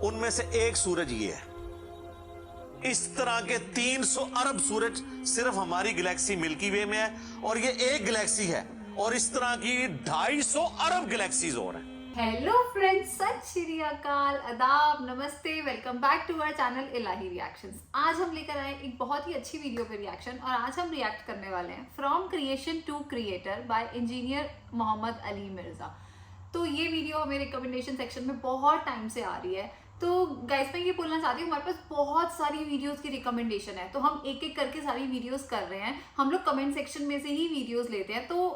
उनमें से एक सूरज ये है। इस तरह के 300 अरब सूरज सिर्फ हमारी गैलेक्सी मिल्की वे में है, और ये एक गैलेक्सी है, और इस तरह की 250 अरब गैलेक्सीज और हैं। हेलो फ्रेंड्स, सत श्री अकाल, आदाब, namaste, welcome back to our channel Ilahi reactions. आज हम लेकर आए एक बहुत ही अच्छी वीडियो पे रिएक्शन, और आज हम रिएक्ट करने वाले हैं from creation to creator by engineer Mohammad Ali Mirza. तो ये वीडियो मेरे रिकमेंडेशन सेक्शन में बहुत टाइम से आ रही है। तो गाइस, मैं ये बोलना चाहती हूँ, हमारे पास बहुत सारी वीडियोस की रिकमेंडेशन है, तो हम एक एक करके सारी वीडियोस कर रहे हैं। हम लोग कमेंट सेक्शन में से ही वीडियोस लेते हैं। तो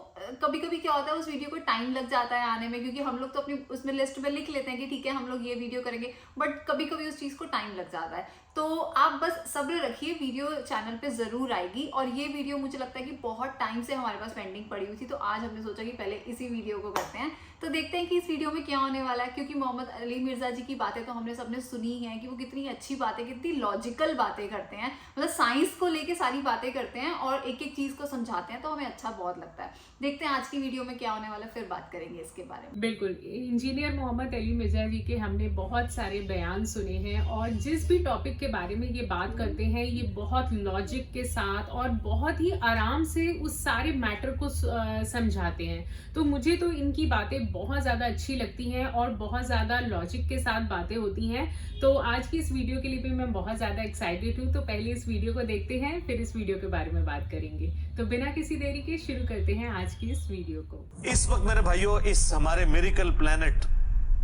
कभी कभी क्या होता है, उस वीडियो को टाइम लग जाता है आने में, क्योंकि हम लोग तो अपनी उसमें लिस्ट में लिख लेते हैं कि ठीक है हम लोग ये वीडियो करेंगे, बट कभी कभी उस चीज़ को टाइम लग जाता है। तो आप बस सब्र रखिए, वीडियो चैनल पे ज़रूर आएगी। और ये वीडियो मुझे लगता है कि बहुत टाइम से हमारे पास पेंडिंग पड़ी हुई थी, तो आज हमने सोचा कि पहले इसी वीडियो को करते हैं। तो देखते हैं कि इस वीडियो में क्या होने वाला है, क्योंकि मोहम्मद अली मिर्जा जी की बातें तो हमने सबने सुनी है कि वो कितनी अच्छी बातें, कितनी लॉजिकल बातें करते हैं, मतलब साइंस को लेके सारी बातें करते हैं और एक एक चीज़ को समझाते हैं, तो हमें अच्छा बहुत लगता है। देखते हैं आज की वीडियो में क्या होने वाला है, फिर बात करेंगे इसके बारे में। बिल्कुल, इंजीनियर मोहम्मद अली मिर्जा जी के हमने बहुत सारे बयान सुने हैं, और जिस भी टॉपिक के बारे में ये बात करते हैं, ये बहुत लॉजिक के साथ और बहुत ही आराम से उस सारे मैटर को समझाते हैं। तो मुझे तो इनकी बातें बहुत ज़्यादा अच्छी लगती हैं और बहुत ज़्यादा लॉजिक के साथ बातें होती हैं। तो आज की इस वीडियो के लिए भी मैं बहुत ज़्यादा एक्साइटेड हूँ। तो पहले इस वीडियो को देखते हैं, फिर इस वीडियो के बारे में बात करेंगे। तो बिना किसी देरी के शुरू करते हैं आज की इस वीडियो को। इस वक्त मेरे भाइयों, इस हमारे मिरेकल प्लेनेट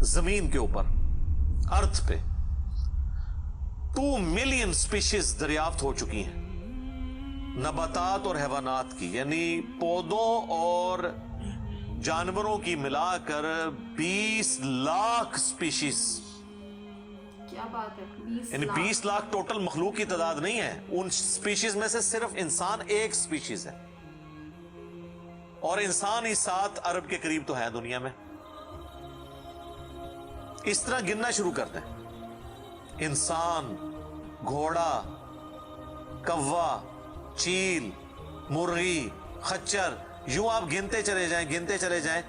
जमीन के ऊपर, अर्थ पे 2 मिलियन स्पीशीज दरियाफ्त हो चुकी हैं, नबातात और हैवानात की, यानी पौधों और जानवरों की मिलाकर 20 लाख स्पीशीज। क्या बात है, 20 यानी लाख। 20 लाख टोटल मखलूक की तादाद नहीं है। उन स्पीशीज में से सिर्फ इंसान एक स्पीशीज है, और इंसान ही 7 अरब के करीब तो है दुनिया में। इस तरह गिनना शुरू करते हैं, इंसान, घोड़ा, कौवा, चील, मुर्गी, खच्चर, यूं आप गिनते चले जाएं।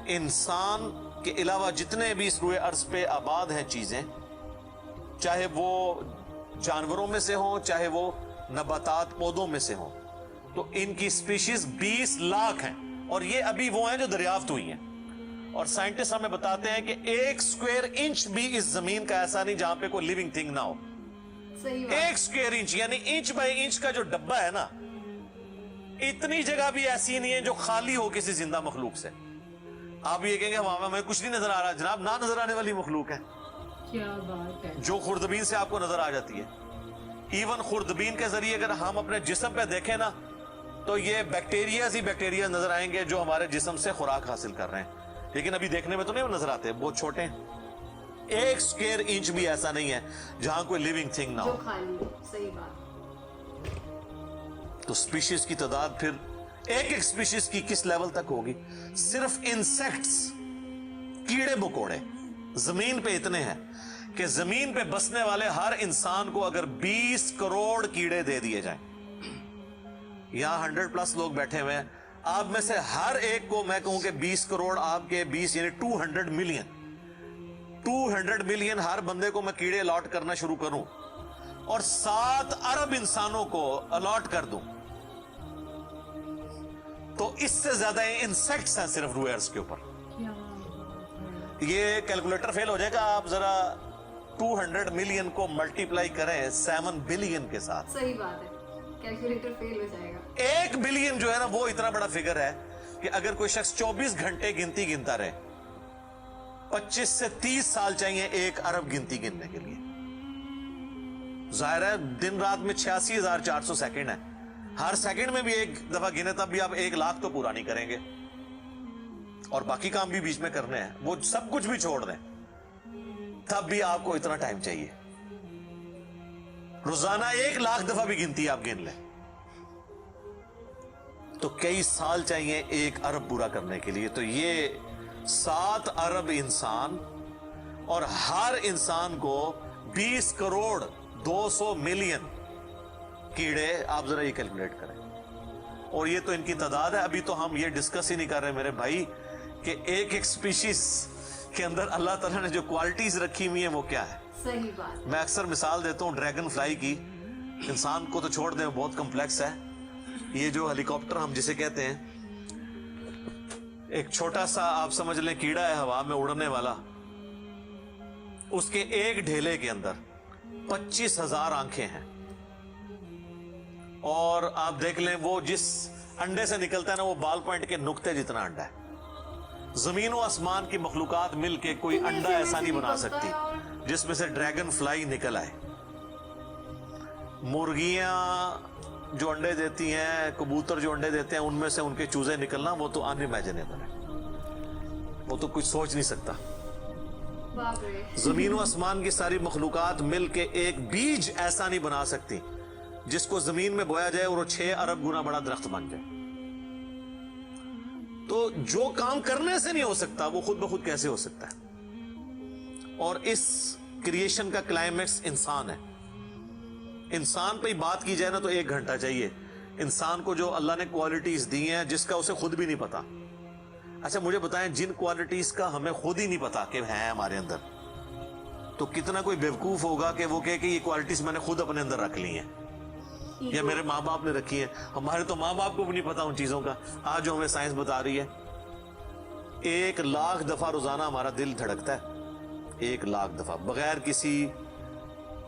इंसान के अलावा जितने भी इस रुए अर्ज पे आबाद हैं चीजें, चाहे वो जानवरों में से हों, चाहे वो नबातात पौधों में से हों, तो इनकी स्पीशीज 20 लाख हैं, और ये अभी वो हैं जो दरियाफ्त हुई हैं। और साइंटिस्ट हमें बताते हैं कि 1 स्क्वायर इंच भी इस जमीन का ऐसा नहीं जहां पे कोई लिविंग थिंग ना हो। सही बात। 1 स्क्वायर इंच यानी इंच बाय इंच का जो डब्बा है ना, इतनी जगह भी ऐसी नहीं है जो खाली हो किसी जिंदा मखलूक से। आप ये कहेंगे वहां हमें कुछ नहीं नजर आ रहा, जनाब ना नजर आने वाली मखलूक है। क्या बात है। जो खुर्दबीन से आपको नजर आ जाती है। इवन खुर्दबीन के जरिए अगर हम अपने जिस्म पे देखें ना, तो ये बैक्टीरिया ही बैक्टीरिया नजर आएंगे जो हमारे जिस्म से खुराक हासिल कर रहे हैं, लेकिन अभी देखने में तो नहीं नजर आते, बहुत छोटे हैं। 1 स्क्वायर इंच भी ऐसा नहीं है जहां कोई लिविंग थिंग ना हो, जो खाली है। सही बात। तो स्पीशीज की तादाद फिर एक स्पीशीज की किस लेवल तक होगी। सिर्फ इंसेक्ट्स, कीड़े मकोड़े जमीन पे इतने हैं कि जमीन पे बसने वाले हर इंसान को अगर 20 करोड़ कीड़े दे दिए जाएं, यहां 100+ लोग बैठे हुए हैं, आप में से हर एक को मैं कहूं कि 20 करोड़ आपके 20 यानी 200 मिलियन हर बंदे को मैं कीड़े अलॉट करना शुरू करूं, और 7 अरब इंसानों को अलॉट कर दूं, तो इससे ज्यादा इंसेक्ट्स हैं सिर्फ रूए अर्ज के ऊपर। ये कैलकुलेटर फेल हो जाएगा, आप जरा 200 मिलियन को मल्टीप्लाई करें 7 बिलियन के साथ। सही बात है, कैलकुलेटर फेल हो जाएगा। 1 बिलियन जो है ना, वो इतना बड़ा फिगर है कि अगर कोई शख्स 24 घंटे गिनती गिनता रहे, 25 से 30 साल चाहिए 1 अरब गिनती गिनने के लिए। जाहिर है दिन रात में 86,400 सेकंड है, हर सेकंड में भी एक दफा गिने तब भी आप 1 लाख तो पूरा नहीं करेंगे, और बाकी काम भी बीच में करने हैं, वो सब कुछ भी छोड़ दें, तब भी आपको इतना टाइम चाहिए। रोजाना 1 लाख दफा भी गिनती आप गिन लें तो कई साल चाहिए 1 अरब पूरा करने के लिए। तो ये 7 अरब इंसान, और हर इंसान को 20 करोड़ 200 मिलियन कीड़े, आप जरा ये कैलकुलेट करें, और ये तो इनकी तादाद है। अभी तो हम ये डिस्कस ही नहीं कर रहे मेरे भाई कि एक एक स्पीशीज के अंदर अल्लाह ताला ने जो क्वालिटीज रखी हुई है वो क्या है। सही बात। मैं अक्सर मिसाल देता हूँ ड्रैगन फ्लाई की। इंसान को तो छोड़ दें, बहुत कॉम्प्लेक्स है। ये जो हेलीकॉप्टर हम जिसे कहते हैं, एक छोटा सा आप समझ लें कीड़ा है हवा में उड़ने वाला, उसके एक ढेले के अंदर 25,000 आंखें हैं। और आप देख लें वो जिस अंडे से निकलता है ना, वो बाल पॉइंट के नुक्ते जितना अंडा है। जमीन और आसमान की मखलूकात मिलके कोई अंडा ऐसा नहीं बना सकती जिसमें से ड्रैगन फ्लाई निकल आए। मुर्गियां जो अंडे देती हैं, कबूतर जो अंडे देते हैं, उनमें से उनके चूजे निकलना वो तो अनइमेजिनेबल है, वो तो कुछ सोच नहीं सकता। बाप रे। जमीन और आसमान की सारी मखलूकात मिलके एक बीज ऐसा नहीं बना सकती जिसको जमीन में बोया जाए और वो 6 अरब गुना बड़ा दरख्त बन जाए। तो जो काम करने से नहीं हो सकता वो खुद ब खुद कैसे हो सकता है? और इस क्रिएशन का क्लाइमेक्स इंसान है। इंसान पे ही बात की जाए ना तो 1 घंटा चाहिए। इंसान को जो अल्लाह ने क्वालिटीज दी हैं जिसका उसे खुद भी नहीं पता। अच्छा मुझे बताएं, जिन क्वालिटीज का हमें खुद ही नहीं पता कि है हमारे अंदर, तो कितना कोई बेवकूफ होगा कि वो कहे कि ये क्वालिटीज मैंने खुद अपने अंदर रख ली हैं या मेरे माँ बाप ने रखी है। हमारे तो माँ बाप को भी नहीं पता उन चीजों का। आज जो हमें साइंस बता रही है, 1 लाख दफा रोजाना हमारा दिल धड़कता है, 1 लाख दफा, बगैर किसी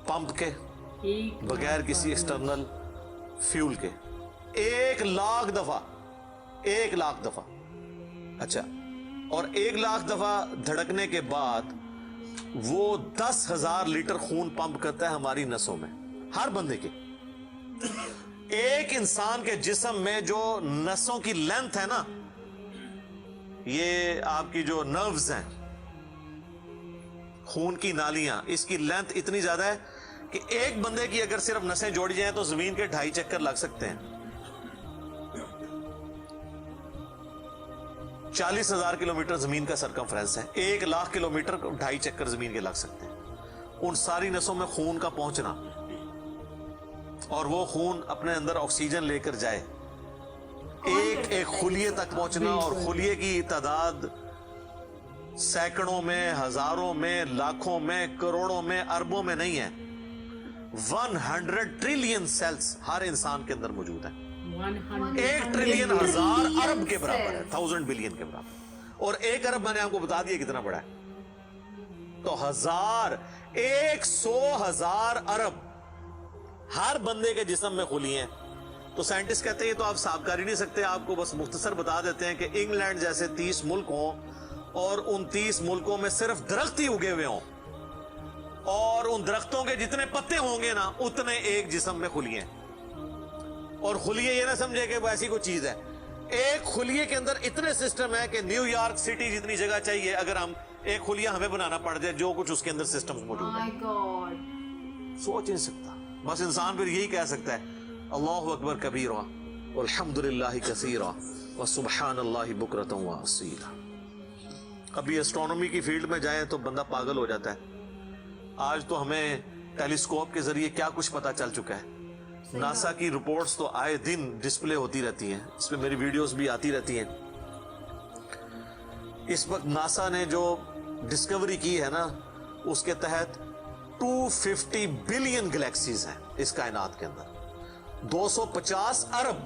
पंप के, बगैर किसी एक्सटर्नल फ्यूल के। 1 लाख दफा, 1 लाख दफा। अच्छा, और 1 लाख दफा धड़कने के बाद वो 10,000 लीटर खून पंप करता है हमारी नसों में, हर बंदे के। एक इंसान के जिस्म में जो नसों की लेंथ है ना, ये आपकी जो नर्व्स हैं, खून की नालियां, इसकी लेंथ इतनी ज्यादा है कि एक बंदे की अगर सिर्फ नसें जोड़ी जाएं तो जमीन के 2.5 चक्कर लग सकते हैं। 40,000 किलोमीटर जमीन का सरकमफ्रेंस है, 1 लाख किलोमीटर 2.5 चक्कर जमीन के लग सकते हैं। उन सारी नसों में खून का पहुंचना, और वो खून अपने अंदर ऑक्सीजन लेकर जाए, एक एक खुलिये तक पहुंचना, और खुलिये की तादाद सैकड़ों में, हजारों में, लाखों में, करोड़ों में, अरबों में नहीं है। 100 ट्रिलियन सेल्स हर इंसान के अंदर मौजूद है। 1 ट्रिलियन 1000 अरब के बराबर है, 1000 बिलियन के बराबर। और 1 अरब मैंने आपको बता दिया कितना बड़ा है। तो 100,000 अरब हर बंदे के जिस्म में खुली हैं। तो साइंटिस्ट कहते हैं ये तो आप साफ कर ही नहीं सकते, आपको बस मुख्तसर बता देते हैं कि इंग्लैंड जैसे 30 मुल्क हों और उन 30 मुल्कों में सिर्फ दरख्त ही उगे हुए हों, और उन दरख्तों के जितने पत्ते होंगे ना उतने एक जिस्म में खुलिये। और खुलिये ये ना समझे कि वो ऐसी कोई चीज है, एक खुलिये के अंदर इतने सिस्टम है कि न्यूयॉर्क सिटी जितनी जगह चाहिए, अगर हम एक खुलिया हमें बनाना पड़ जाए, जो कुछ उसके अंदर सिस्टम मौजूद है, सोच नहीं सकता। बस इंसान फिर यही कह सकता है अल्लाहु अकबर कबीरा वल्हम्दुलिल्लाहि कसीरा व सुब्हानल्लाहि बुकरतन व असीला। अभी एस्ट्रोनॉमी की फील्ड में जाएं तो बंदा पागल हो जाता है। आज तो हमें टेलीस्कोप के जरिए क्या कुछ पता चल चुका है। नासा की रिपोर्ट्स तो आए दिन डिस्प्ले होती रहती हैं, इस पे मेरी वीडियोस भी आती रहती हैं। इस वक्त नासा ने जो डिस्कवरी की है ना, उसके तहत 250 बिलियन गैलेक्सीज हैं इस कायनात के अंदर, 250 अरब,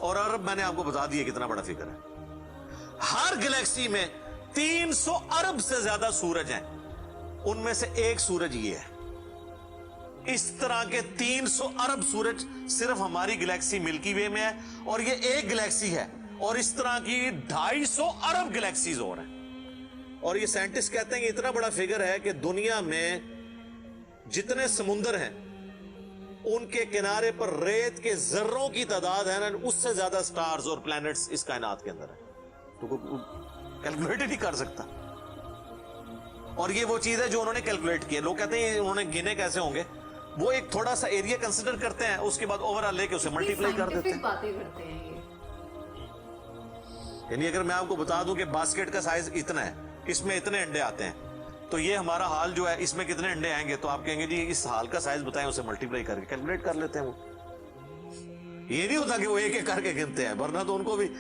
और अरब मैंने आपको बता दिया कितना बड़ा फिगर है। हर गैलेक्सी में 300 अरब से ज्यादा सूरज हैं, उनमें से एक सूरज ये है। इस तरह के 300 अरब सूरज सिर्फ हमारी गैलेक्सी मिल्की वे में है, और ये एक गैलेक्सी है, और इस तरह की 250 अरब गैलेक्सीज और हैं। और ये साइंटिस्ट कहते हैं कि इतना बड़ा फिगर है कि दुनिया में जितने समुंदर हैं उनके किनारे पर रेत के जर्रों की तादाद है ना, उससे ज्यादा स्टार्स और प्लैनेट्स इस कायनात के अंदर है। तो कैलकुलेट ही नहीं कर सकता। और ये वो चीज है जो उन्होंने कैलकुलेट की है। लोग कहते हैं उन्होंने गिने कैसे होंगे, वो एक थोड़ा सा एरिया कंसिडर करते हैं, उसके बाद ओवरऑल लेके उसे मल्टीप्लाई कर देते हैं। बातें करते हैं ये। यानी अगर मैं आपको बता दूं कि बास्केट का साइज इतना है, इसमें इतने अंडे आते हैं, तो ये हमारा हाल जो है इसमें कितने अंडे आएंगे, तो आप कहेंगे जी इस हाल का साइज बताएं, उसे मल्टीप्लाई करके कैलकुलेट कर लेते हैं। वो ये नहीं होता कि वो एक एक करके गिनते हैं, वरना तो उनको भी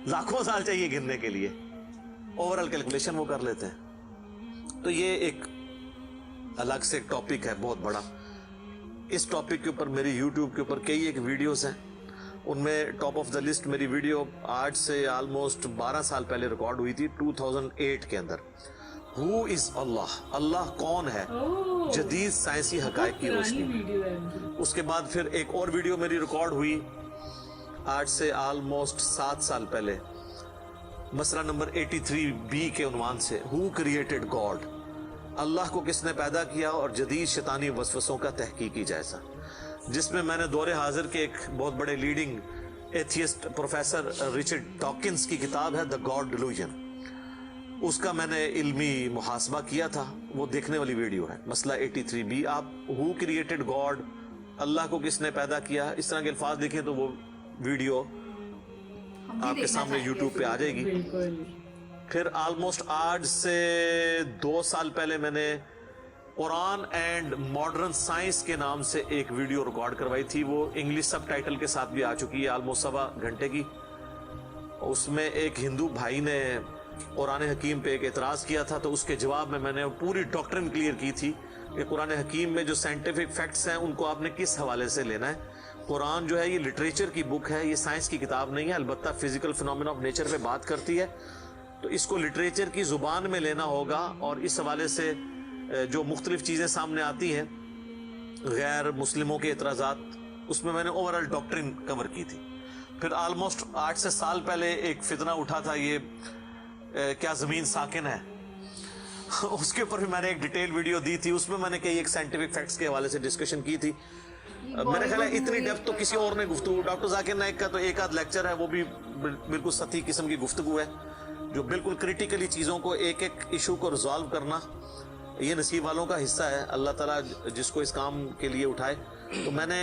लाखों साल चाहिए गिनने के लिए। ओवरऑल कैलकुलेशन वो कर लेते हैं। तो ये एक अलग से एक टॉपिक है बहुत बड़ा। इस टॉपिक के ऊपर मेरी YouTube के ऊपर कई एक वीडियोस हैं, उनमें टॉप ऑफ द लिस्ट मेरी वीडियो आज से ऑलमोस्ट 12 साल पहले रिकॉर्ड हुई थी 2008 के अंदर। हु इज अल्लाह, अल्लाह कौन है, जदीद साइंसी हकायक की रोशनी में। उसके बाद फिर एक और वीडियो मेरी रिकॉर्ड हुई आज से ऑलमोस्ट 7 साल पहले, मसला नंबर 83B के उन्वान से, हु क्रिएटेड गॉड, अल्लाह को किसने पैदा किया और जदीद शैतानी वसवसों का तहकीकी जायजा, जिसमें मैंने दौरे हाजिर के एक बहुत बड़े leading atheist professor Richard Dawkins की किताब है द गॉड डिल्यूजन, उसका मैंने इल्मी मुहासबा किया था, वो देखने वाली वीडियो है। मसला 83B, आप हु क्रिएटेड गॉड, अल्लाह को किसने पैदा किया, इस तरह के अल्फाज देखें तो वो वीडियो आपके सामने YouTube पे आ जाएगी। फिर ऑलमोस्ट आज से 2 साल पहले मैंने कुरान एंड मॉडर्न साइंस के नाम से एक वीडियो रिकॉर्ड करवाई थी, वो इंग्लिश सब टाइटल के साथ भी आ चुकी है, ऑलमोस्ट 1.25 घंटे की। उसमें एक हिंदू भाई ने कुरान हकीम पे एक एतराज किया था, तो उसके जवाब में मैंने पूरी डॉक्ट्रिन क्लियर की थी कि कुरान हकीम में जो साइंटिफिक फैक्ट्स हैं उनको आपने किस हवाले से लेना है। कुरान जो है ये लिटरेचर की बुक है, ये साइंस की किताब नहीं है, अलबत्ता फिजिकल फिनोमेना ऑफ नेचर पे बात करती है, तो इसको लिटरेचर की जुबान में लेना होगा। और इस हवाले से जो मुख्तलिफ चीज़ें सामने आती हैं गैर मुस्लिमों के एतराज़ात, उसमें मैंने ओवरऑल डॉक्ट्रिन कवर की थी। फिर ऑलमोस्ट 8 से साल पहले एक फितना उठा था, ये क्या ज़मीन साकिन है उसके ऊपर भी मैंने एक डिटेल वीडियो दी थी, उसमें मैंने कई एक साइंटिफिक फैक्ट्स के हवाले से डिस्कशन की थी। मेरे ख्याल है इतनी डेप्थ तो किसी और ने गुफ्तगू, डॉक्टर जाकिर नाइक का तो एक आध लेक्चर है, वो भी बिल्कुल सती किस्म की गुफ्तगू है, जो बिल्कुल क्रिटिकली चीज़ों को एक एक इशू को रिजॉल्व करना ये नसीब वालों का हिस्सा है, अल्लाह ताला जिसको इस काम के लिए उठाए। तो मैंने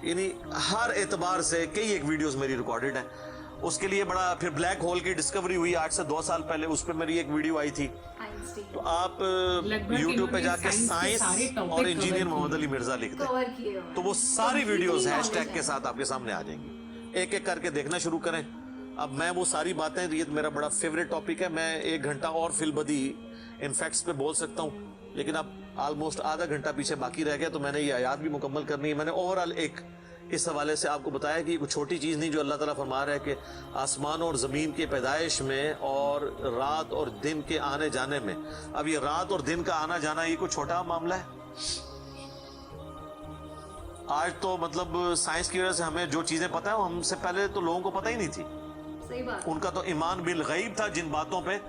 यानी हर एतबार से कई एक वीडियोस मेरी रिकॉर्डेड है। उसके लिए बड़ा फिर ब्लैक होल की डिस्कवरी हुई आज से 2 साल पहले, उस पर मेरी एक वीडियो आई थी। तो आप YouTube पे जाके साइंस और इंजीनियर मोहम्मद अली मिर्जा लिख दें तो वो सारी वीडियोस हैशटैग के साथ आपके सामने आ जाएंगी, एक एक करके देखना शुरू करें। अब मैं वो सारी बातें, ये मेरा बड़ा फेवरेट टॉपिक है, मैं 1 घंटा और फिलबदी इन फैक्ट्स पे बोल सकता हूँ, लेकिन अब ऑलमोस्ट आधा घंटा पीछे बाकी रह गया, तो मैंने ये आयात भी मुकम्मल करनी है। मैंने ओवरऑल एक इस हवाले से आपको बताया कि कुछ छोटी चीज़ नहीं, जो अल्लाह ताला फरमा रहा है कि आसमान और ज़मीन के पैदाइश में और रात और दिन के आने जाने में, अब ये रात और दिन का आना जाना ये कोई छोटा मामला है। आज तो मतलब साइंस की वजह से हमें जो चीज़ें पता है वो हमसे पहले तो लोगों को पता ही नहीं थी। सही बात। उनका तो ईमान बिल गैब था जिन बातों पे,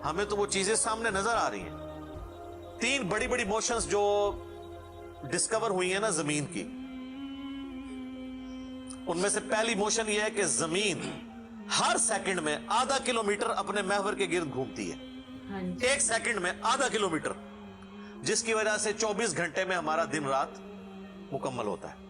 हमें तो वो चीज़ें सामने नजर आ रही हैं। 3 बड़ी बड़ी मोशंस जो डिस्कवर हुई है ना ज़मीन की, उनमें से पहली मोशन यह है कि जमीन हर सेकंड में आधा किलोमीटर अपने महवर के गिर्द घूमती है, 1 सेकंड में आधा किलोमीटर, जिसकी वजह से 24 घंटे में हमारा दिन रात मुकम्मल होता है।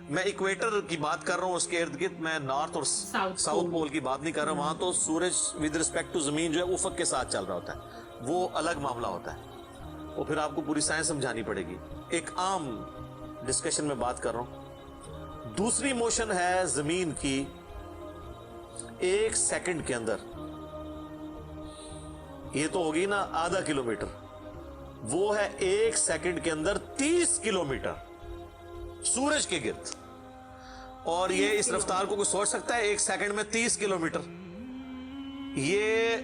मैं इक्वेटर की बात कर रहा हूं, उसके इर्द गिर्द, मैं नॉर्थ और साउथ पोल की बात नहीं कर रहा हूं। वहां तो सूरज विद रिस्पेक्ट टू जमीन जो है उफक के साथ चल रहा होता है, वो अलग मामला होता है, वो फिर आपको पूरी साइंस समझानी पड़ेगी। एक आम डिस्कशन में बात कर रहा हूं। दूसरी मोशन है जमीन की 1 सेकंड के अंदर, ये तो होगी ना आधा किलोमीटर, वो है 1 सेकंड के अंदर 30 किलोमीटर सूरज के गिर्द। और ये इस रफ्तार को कोई सोच सकता है? 1 सेकंड में 30 किलोमीटर, ये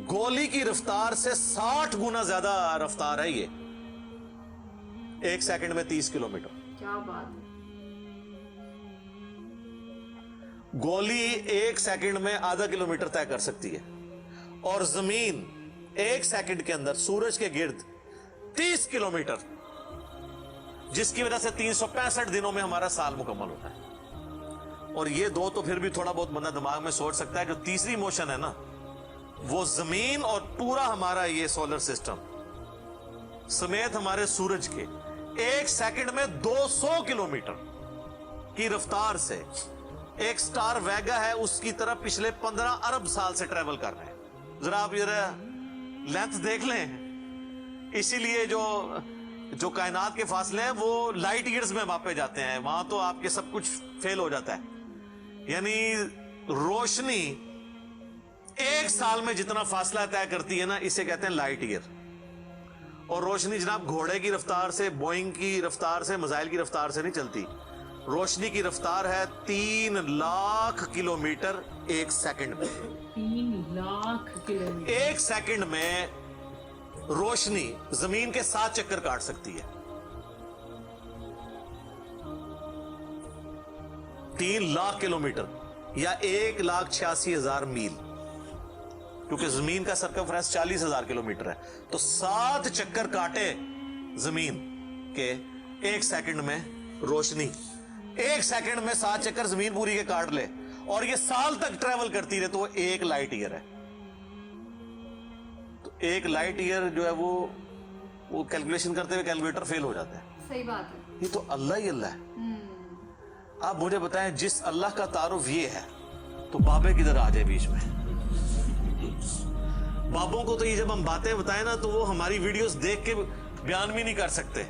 गोली की रफ्तार से 60 गुना ज्यादा रफ्तार है ये, 1 सेकंड में 30 किलोमीटर। क्या बात है। गोली 1 सेकंड में आधा किलोमीटर तय कर सकती है, और जमीन 1 सेकंड के अंदर सूरज के गिर्द 30 किलोमीटर, जिसकी वजह से 365 दिनों में हमारा साल मुकम्मल होता है। और ये दो तो फिर भी थोड़ा बहुत बंदा दिमाग में सोच सकता है। जो तीसरी मोशन है ना, वो जमीन और पूरा हमारा ये सोलर सिस्टम समेत हमारे सूरज के 1 सेकंड में 200 किलोमीटर की रफ्तार से, एक स्टार वेगा है उसकी तरफ पिछले 15 अरब साल से ट्रेवल कर रहे हैं। जरा आप ये लेंथ देख लें। इसीलिए जो कायनात के फासले हैं वो लाइट ईयर्स में मापे जाते हैं, वहां तो आपके सब कुछ फेल हो जाता है। यानी रोशनी 1 साल में जितना फासला तय करती है ना, इसे कहते हैं लाइट ईयर। और रोशनी जनाब घोड़े की रफ्तार से, बोइंग की रफ्तार से, मिसाइल की रफ्तार से नहीं चलती। रोशनी की रफ्तार है 3 लाख किलोमीटर एक सेकंड में। 3 लाख किलोमीटर 1 सेकंड में रोशनी जमीन के 7 चक्कर काट सकती है। 3 लाख किलोमीटर या 1,86,000 मील, क्योंकि जमीन का सर्कमफ्रेंस 40,000 किलोमीटर है। तो 7 चक्कर काटे जमीन के 1 सेकंड में रोशनी, 1 सेकंड में 7 चक्कर जमीन पूरी के काट ले और ये साल तक ट्रेवल करती रहे तो वो 1 लाइट ईयर है। तो 1 लाइट ईयर जो है वो कैलकुलेशन करते हुए कैलकुलेटर फेल हो जाता है। सही बात है। ये तो अल्लाह ही अल्लाह है। आप मुझे बताएं, जिस अल्लाह का तारुफ ये है तो बाबे किधर आ जाए बीच में? बाबों को तो ये जब हम बातें बताएं ना तो वो हमारी वीडियोस देख के बयान भी नहीं कर सकते।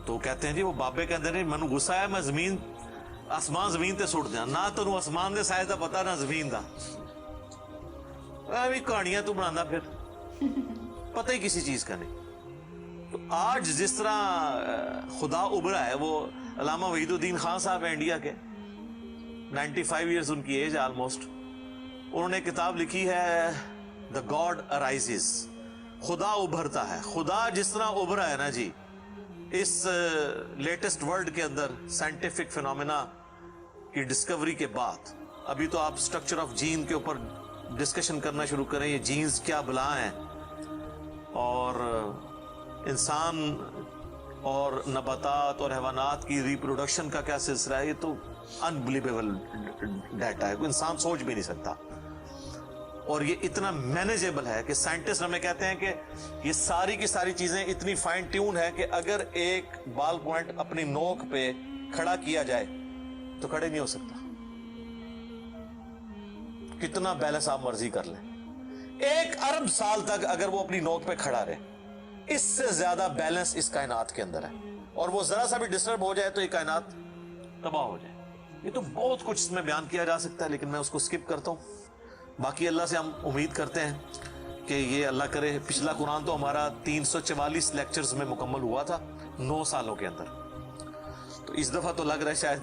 तो कहते हैं जी वो बाबे कहते हैं मैनू गुस्सा है, मैं जमीन आसमान जमीन ते सुट दिया ना, तेन आसमान के साइज का पता ना जमीन का, भी कहानियां तू बनाना फिर पता ही किसी चीज का नहीं। तो आज जिस तरह खुदा उभरा है, वो अल्लामा वहीदुद्दीन खान साहब है इंडिया के, 95 ईयर्स उनकी एज ऑलमोस्ट। उन्होंने किताब लिखी है द गॉड अराइजेस, खुदा उभरता है। खुदा जिस तरह उभरा है ना जी इस लेटेस्ट वर्ल्ड के अंदर साइंटिफिक फिनोमेना की डिस्कवरी के बाद, अभी तो आप स्ट्रक्चर ऑफ जीन के ऊपर डिस्कशन करना शुरू करें, ये जीन्स क्या बला हैं और इंसान और नबातात और हैवानात की रिप्रोडक्शन का क्या सिलसिला है, ये तो अनबिलीवेबल डाटा है, कोई इंसान सोच भी नहीं सकता। और ये इतना मैनेजेबल है कि साइंटिस्ट हमें कहते हैं कि ये सारी की सारी चीजें इतनी फाइन ट्यून है कि अगर एक बाल पॉइंट अपनी नोक पे खड़ा किया जाए तो खड़े नहीं हो सकता, कितना बैलेंस आप मर्जी कर लें। 1 अरब साल तक अगर वो अपनी नोक पे खड़ा रहे, इससे ज्यादा बैलेंस इस कायनात के अंदर है, और वो जरा सा भी डिस्टर्ब हो जाए तो ये कायनात तबाह हो जाए। ये तो बहुत कुछ इसमें बयान किया जा सकता है, लेकिन मैं उसको स्किप करता हूं। बाकी अल्लाह से हम उम्मीद करते हैं कि ये अल्लाह करे। पिछला कुरान तो हमारा 344 लेक्चर्स में मुकम्मल हुआ था 9 सालों के अंदर। तो इस दफा तो लग रहा है शायद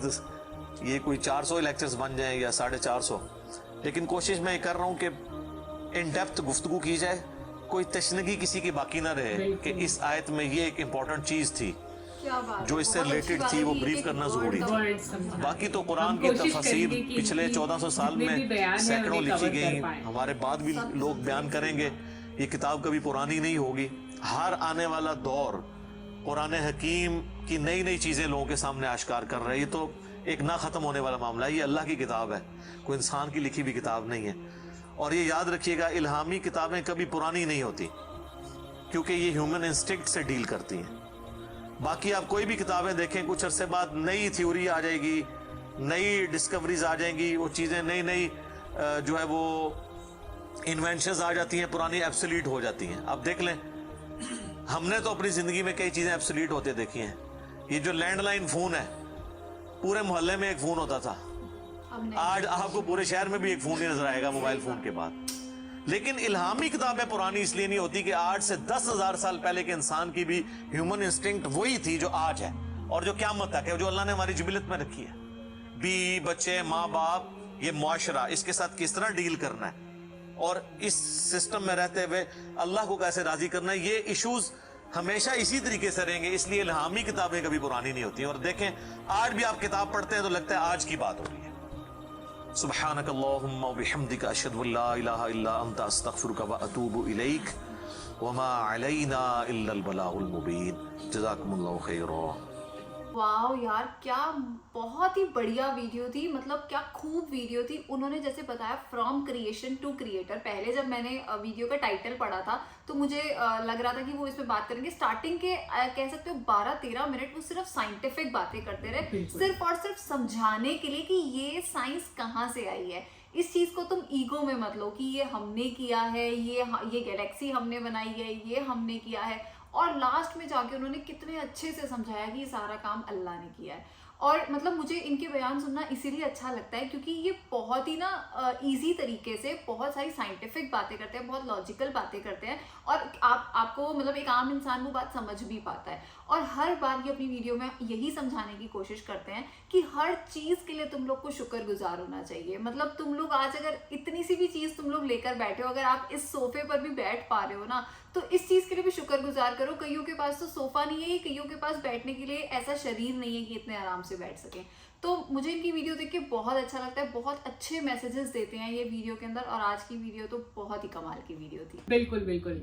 ये कोई 400 लेक्चर्स बन जाए या 450, लेकिन कोशिश मैं कर रहा हूं कि इन डेप्थ गुफ्तगू की जाए, कोई तशनगी किसी की बाकी ना रहे कि इस आयत में ये एक इंपॉर्टेंट चीज थी जो इससे रिलेटेड थी, वो ब्रीफ करना जरूरी था। बाकी तो कुरान की तफसीर पिछले 1400 साल में सैकड़ों लिखी गई, हमारे बाद भी लोग बयान करेंगे। ये किताब कभी पुरानी नहीं होगी। हर आने वाला दौर कुरान हकीम की नई नई चीजें लोगों के सामने आश्कार कर रही है। तो एक ना खत्म होने वाला मामला है। ये अल्लाह की किताब है, कोई इंसान की लिखी हुई किताब नहीं है। और ये याद रखिएगा, इल्हामी किताबें कभी पुरानी नहीं होती, क्योंकि ये ह्यूमन इंस्टिंक्ट से डील करती हैं। बाकी आप कोई भी किताबें देखें, कुछ अरसे बाद नई थ्योरी आ जाएगी, नई डिस्कवरीज आ जाएंगी, वो चीजें नई नई जो है वो इन्वेंशंस आ जाती हैं, पुरानी एब्सोल्यूट हो जाती हैं। अब देख लें, हमने तो अपनी जिंदगी में कई चीजें एब्सोल्यूट होते देखी हैं। ये जो लैंडलाइन फोन है, पूरे मोहल्ले में एक फोन होता था, आज आपको पूरे शहर में भी एक फोन ही नजर आएगा मोबाइल फोन के बाद। लेकिन इल्हामी किताबें पुरानी इसलिए नहीं होती कि आज से 10,000 साल पहले के इंसान की भी ह्यूमन इंस्टिंक्ट वही थी जो आज है और जो क़यामत तक है, जो अल्लाह ने हमारी जिबिलत में रखी है। बीवी बच्चे माँ बाप, ये मुआशरा, इसके साथ किस तरह डील करना है और इस सिस्टम में रहते हुए अल्लाह को कैसे राजी करना है, ये इश्यूज हमेशा इसी तरीके से रहेंगे। इसलिए इल्हामी किताबें कभी पुरानी नहीं होती। और देखें, आज भी आप किताब पढ़ते हैं तो लगता है आज की बात हो रही है। सुब्हानक अल्लाहुम्मा व बिहम्दिका अशहदु अल्ला इलाहा इल्ला अंता अस्तगफिरुका व अतूबु इलैक व मा अलैना इल्लल बलागुल मुबीन। जज़ाकुमुल्लाहु खैरा। वाओ यार, क्या बहुत ही बढ़िया वीडियो थी, मतलब क्या खूब वीडियो थी। उन्होंने जैसे बताया फ्रॉम क्रिएशन टू क्रिएटर। पहले जब मैंने वीडियो का टाइटल पढ़ा था तो मुझे लग रहा था कि वो इसमें बात करेंगे। स्टार्टिंग के कह सकते हो 12-13 मिनट वो सिर्फ साइंटिफिक बातें करते रहे, सिर्फ और सिर्फ समझाने के लिए कि ये साइंस कहाँ से आई है। इस चीज को तुम ईगो में मत लो कि ये हमने किया है, ये गैलेक्सी हमने बनाई है, ये हमने किया है। और लास्ट में जाके उन्होंने कितने अच्छे से समझाया कि ये सारा काम अल्लाह ने किया है। और मतलब मुझे इनके बयान सुनना इसीलिए अच्छा लगता है क्योंकि ये बहुत ही ना इजी तरीके से बहुत सारी साइंटिफिक बातें करते हैं, बहुत लॉजिकल बातें करते हैं और आपको मतलब एक आम इंसान वो बात समझ भी पाता है। और हर बार ये अपनी वीडियो में यही समझाने की कोशिश करते हैं कि हर चीज़ के लिए तुम लोग को शुक्रगुजार होना चाहिए। मतलब तुम लोग आज अगर इतनी सी भी चीज़ तुम लोग लेकर बैठे हो, अगर आप इस सोफे पर भी बैठ पा रहे हो ना, तो इस चीज़ के लिए भी शुक्रगुजार करो। कईयों के पास तो सोफा नहीं है, कईयों के पास बैठने के लिए ऐसा शरीर नहीं है कि इतने आराम से बैठ सकें। तो मुझे इनकी वीडियो देख के बहुत अच्छा लगता है, बहुत अच्छे मैसेजेस देते हैं ये वीडियो के अंदर। और आज की वीडियो तो बहुत ही कमाल की वीडियो थी। बिल्कुल बिल्कुल।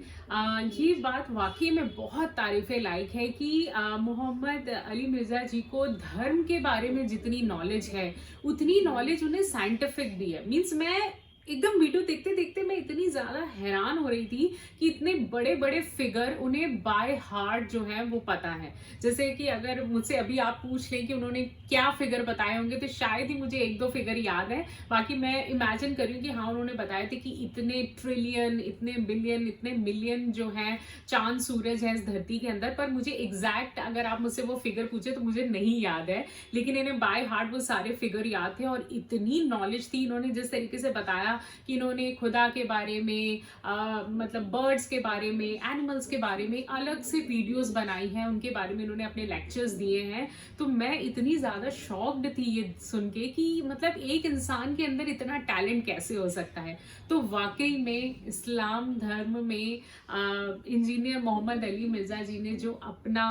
ये बात वाकई में बहुत तारीफे लायक है कि मोहम्मद अली मिर्जा जी को धर्म के बारे में जितनी नॉलेज है उतनी नॉलेज उन्हें साइंटिफिक भी है। मीन्स मैं एकदम वीडियो देखते देखते मैं इतनी ज्यादा हैरान हो रही थी कि इतने बड़े बड़े फिगर उन्हें बाय हार्ट जो है वो पता है। जैसे कि अगर मुझसे अभी आप पूछ लें कि उन्होंने क्या फिगर बताए होंगे तो शायद ही मुझे एक दो फिगर याद है, बाकी मैं इमेजिन कर रही हूँ कि हाँ उन्होंने बताए थे कि इतने ट्रिलियन, इतने बिलियन, इतने मिलियन जो है चांद सूरज है इस धरती के अंदर। पर मुझे एग्जैक्ट अगर आप मुझसे वो फिगर पूछे तो मुझे नहीं याद है, लेकिन इन्हें बाय हार्ट वो सारे फिगर याद थे और इतनी नॉलेज थी। इन्होंने जिस तरीके से बताया कि इन्होंने खुदा के बारे में मतलब बर्ड्स के बारे में, एनिमल्स के बारे में अलग से वीडियोस बनाई हैं, उनके बारे में इन्होंने अपने लेक्चर्स दिए हैं। तो मैं इतनी ज़्यादा शॉक्ड थी ये सुन के कि मतलब एक इंसान के अंदर इतना टैलेंट कैसे हो सकता है। तो वाकई में इस्लाम धर्म में इंजीनियर मोहम्मद अली मिर्जा जी ने जो अपना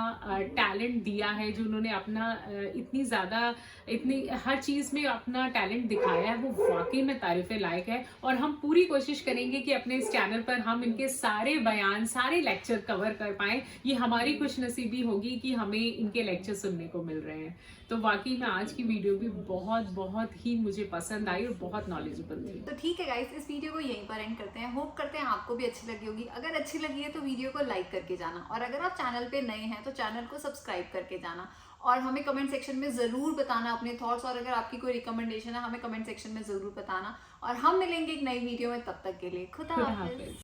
टैलेंट दिया है, जो उन्होंने अपना इतनी ज़्यादा इतनी हर चीज़ में अपना टैलेंट दिखाया है, वो वाकई में तारीफ़े लायक है। और हम पूरी कोशिश करेंगे कि अपने इस चैनल पर हम इनके सारे बयान, सारे लेक्चर कवर कर पाएं। ये हमारी खुशनसीबी होगी कि हमें इनके लेक्चर सुनने को मिल रहे हैं। तो वाकई में आज की वीडियो भी बहुत ही मुझे पसंद आई और बहुत नॉलेजेबल थी। तो ठीक है गाइस, इस वीडियो को यहीं पर एंड करते हैं। होप करते हैं आपको भी अच्छी लगी होगी। अगर अच्छी लगी है तो वीडियो को लाइक करके जाना, और अगर आप चैनल पे नए हैं तो चैनल को सब्सक्राइब करके जाना, और हमें कमेंट सेक्शन में ज़रूर बताना अपने थॉट्स, और अगर आपकी कोई रिकमेंडेशन है हमें कमेंट सेक्शन में ज़रूर बताना। और हम मिलेंगे एक नई वीडियो में, तब तक के लिए खुदा हाफिज़।